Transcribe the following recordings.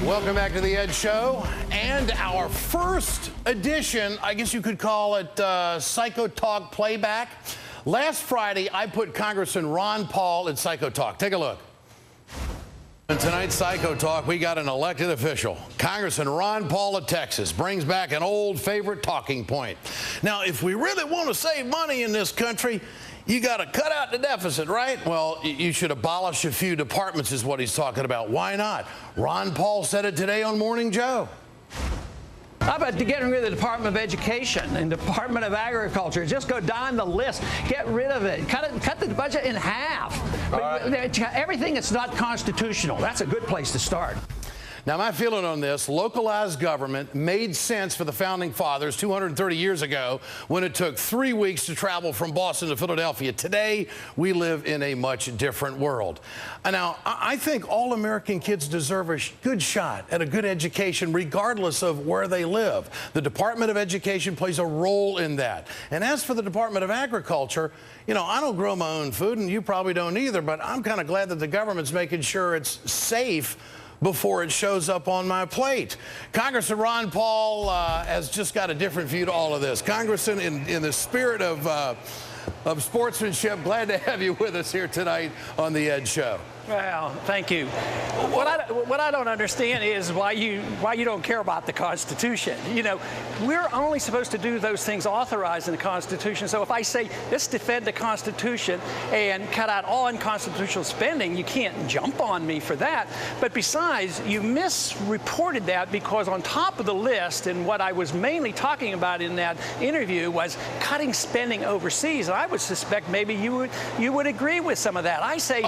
Welcome back to the Ed Show and our first edition, I guess you could call it Psycho Talk Playback. Last Friday, I put Congressman Ron Paul in Psycho Talk. Take a look. In tonight's Psycho Talk, we got an elected official. Congressman Ron Paul of Texas brings back an old favorite talking point. Now, if we really want to save money in this country, you got to cut out the deficit, right? Well, you should abolish a few departments is what he's talking about. Why not? Ron Paul said it today on Morning Joe. How about getting rid of the Department of Education and Department of Agriculture? Just go down the list. Get rid of it. Cut the budget in half. Everything that's not constitutional. That's a good place to start. Now, my feeling on this, localized government made sense for the Founding Fathers 230 years ago when it took 3 weeks to travel from Boston to Philadelphia. Today, we live in a much different world. Now, I think all American kids deserve a good shot at a good education regardless of where they live. The Department of Education plays a role in that. And as for the Department of Agriculture, you know, I don't grow my own food, and you probably don't either, but I'm kind of glad that the government's making sure it's safe before it shows up on my plate. Congressman Ron Paul has just got a different view to all of this. Congressman, in the spirit of sportsmanship, glad to have you with us here tonight on the Ed Show. Well, thank you. What I don't understand is why you don't care about the Constitution. You know, we're only supposed to do those things authorized in the Constitution. So if I say, let's defend the Constitution and cut out all unconstitutional spending, you can't jump on me for that. But besides, you misreported that because on top of the list, and what I was mainly talking about in that interview was cutting spending overseas. And I would suspect maybe you would agree with some of that. I say,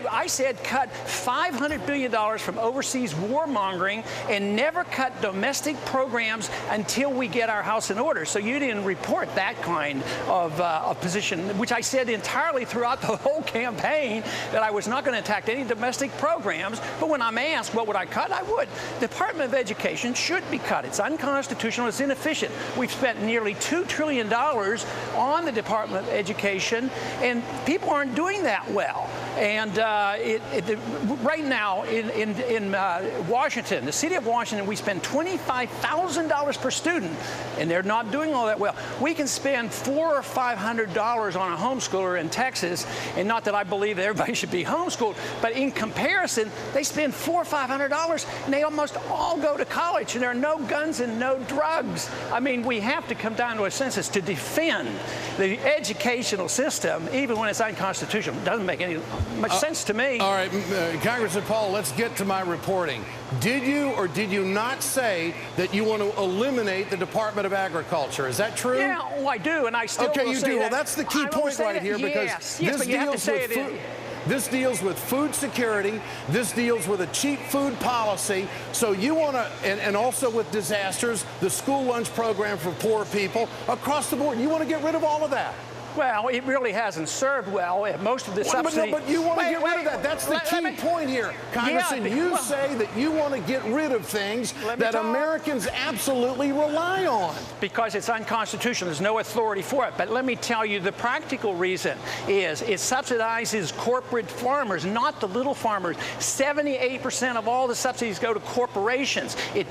I said cut $500 billion from overseas warmongering and never cut domestic programs until we get our house in order. So you didn't report that kind of position, which I said entirely throughout the whole campaign, that I was not going to attack any domestic programs. But when I'm asked what would I cut, I would. The Department of Education should be cut. It's unconstitutional. It's inefficient. We've spent nearly $2 trillion on the Department of Education, and people aren't doing that well. And right now in Washington, the city of Washington, we spend $25,000 per student, and they're not doing all that well. We can spend $400 or $500 on a homeschooler in Texas, and not that I believe that everybody should be homeschooled, but in comparison, they spend $400 or $500, and they almost all go to college, and there are no guns and no drugs. I mean, we have to come down to a census to defend the educational system, even when it's unconstitutional. It doesn't make much sense to me. All right, Congressman Paul, let's get to my reporting. Did you or did you not say that you want to eliminate the Department of Agriculture? Is that true? Yeah, well, I do, and I still Okay, will you say do. that. Well, that's the key point right here, because this deals with food security. This deals with a cheap food policy. So you want to, and also with disasters, the school lunch program for poor people, across the board. You want to get rid of all of that. Well, it really hasn't served well. Most of the subsidy... But you want to get rid of that. That's the key point here. Congressman, you say that you want to get rid of things that Americans absolutely rely on. Because it's unconstitutional. There's no authority for it. But let me tell you, the practical reason is it subsidizes corporate farmers, not the little farmers. 78% of all the subsidies go to corporations. It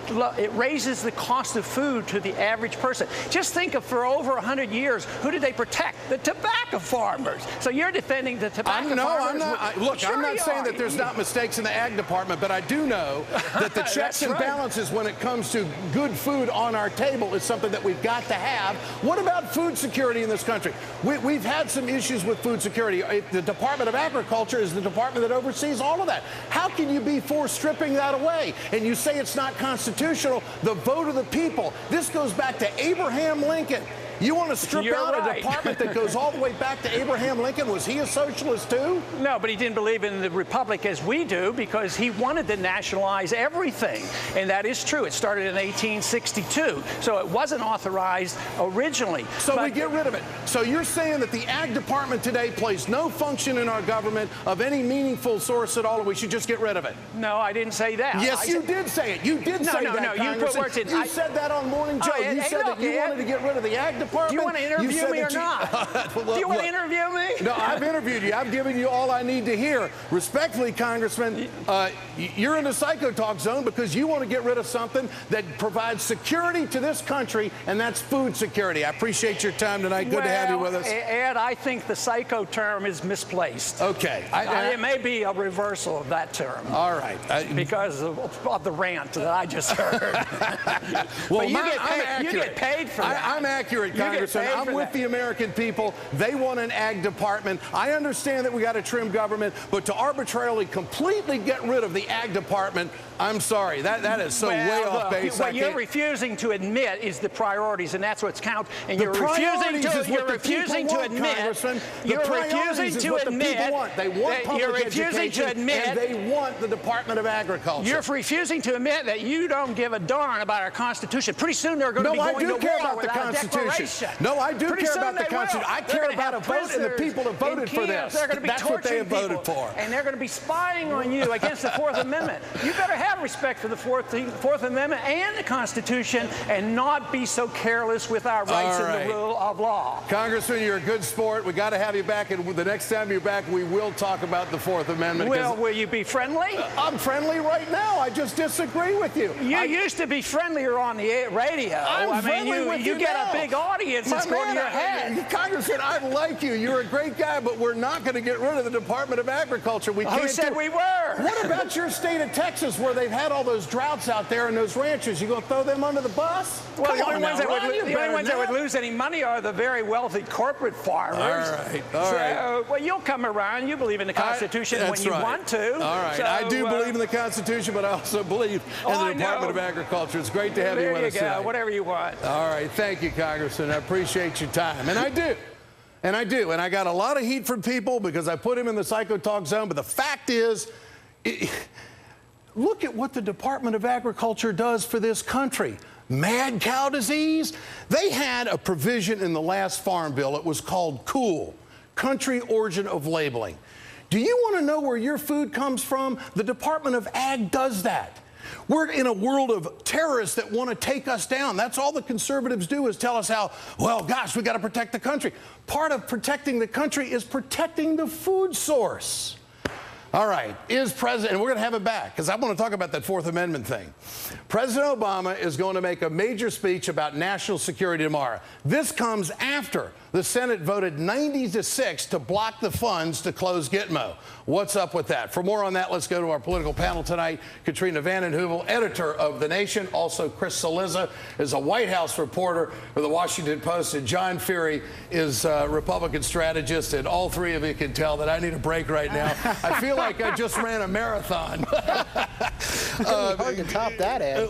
raises the cost of food to the average person. Just think of, for over 100 years, who did they protect? The tobacco farmers. So you're defending the tobacco farmers. I'm not. Look, sure, I'm not saying that there's not mistakes in the ag department, but I do know that the checks and balances when it comes to good food on our table is something that we've got to have. What about food security in this country? We've had some issues with food security. The Department of Agriculture is the department that oversees all of that. How can you be for stripping that away? And you say it's not constitutional. The vote of the people. This goes back to Abraham Lincoln. You want to strip out a department that goes all the way back to Abraham Lincoln? Was he a socialist too? No, but he didn't believe in the republic as we do, because he wanted to nationalize everything. And that is true. It started in 1862. So it wasn't authorized originally. So we get rid of it. So you're saying that the ag department today plays no function in our government of any meaningful source at all, and we should just get rid of it? No, I didn't say that. Yes, you did say it. You did say that, No, you put words in. You said that on Morning Joe. You said that you wanted to get rid of the ag department. Department. Do you want to interview me or not? Do you want to interview me? No, I've interviewed you. I've given you all I need to hear. Respectfully, Congressman, you're in the psycho talk zone because you want to get rid of something that provides security to this country, and that's food security. I appreciate your time tonight. Good to have you with us. Ed, I think the psycho term is misplaced. Okay. It may be a reversal of that term. All right. Because of the rant that I just heard. Well, but you get paid for that. I'm accurate, Congressman. I'm with the American people. They want an ag department. I understand that we got to trim government, but to arbitrarily completely get rid of the ag department, I'm sorry. That is so way off base. What you're refusing to admit is the priorities, and that's what's count. And you're refusing to admit. You're refusing to admit. They want public education, and they want the Department of Agriculture. You're refusing to admit that you don't give a darn about our Constitution. Pretty soon they're going to be going to war without a declaration. No, I do care about the Constitution. I care about a vote and the people that voted for this. They're going to be That's what they have voted for. And they're going to be spying on you against the Fourth Amendment. You better have respect for the Fourth Amendment and the Constitution and not be so careless with our rights and the rule of law. Congressman, you're a good sport. We got to have you back, and the next time you're back, we will talk about the Fourth Amendment. Will you be friendly? I'm friendly right now. I just disagree with you. You used to be friendlier on the radio. You get a big audience that's going to your head. Congressman, I like you. You're a great guy, but we're not going to get rid of the Department of Agriculture. Who said we were? What about your state of Texas, where they've had all those droughts out there and those ranchers? You going to throw them under the bus? Well, the only ones that would lose any money are the very wealthy corporate farmers. All right. Well, you'll come around. You believe in the Constitution when you want to. All right. I do believe in the Constitution, but I also believe in the Department of Agriculture. It's great to have you with us tonight. Whatever you want. All right. Thank you, Congressman. I appreciate your time. And I do. And I do. And I got a lot of heat from people because I put him in the psycho talk zone. But the fact is, look at what the Department of Agriculture does for this country. Mad cow disease. They had a provision in the last farm bill. It was called COOL, Country Origin of Labeling. Do you want to know where your food comes from? The Department of Ag does that. We're in a world of terrorists that want to take us down. That's all the conservatives do, is tell us how, well, gosh, we got to protect the country. Part of protecting the country is protecting the food source. All right, and we're going to have it back because I want to talk about that Fourth Amendment thing. President Obama is going to make a major speech about national security tomorrow. This comes after the Senate voted 90-6 to block the funds to close Gitmo. What's up with that? For more on that, let's go to our political panel tonight. Katrina Vanden Heuvel, editor of The Nation. Also, Chris Cillizza is a White House reporter for The Washington Post. And John Feary is a Republican strategist. And all three of you can tell that I need a break right now. I feel like I just ran a marathon. Hard to top that, Ed.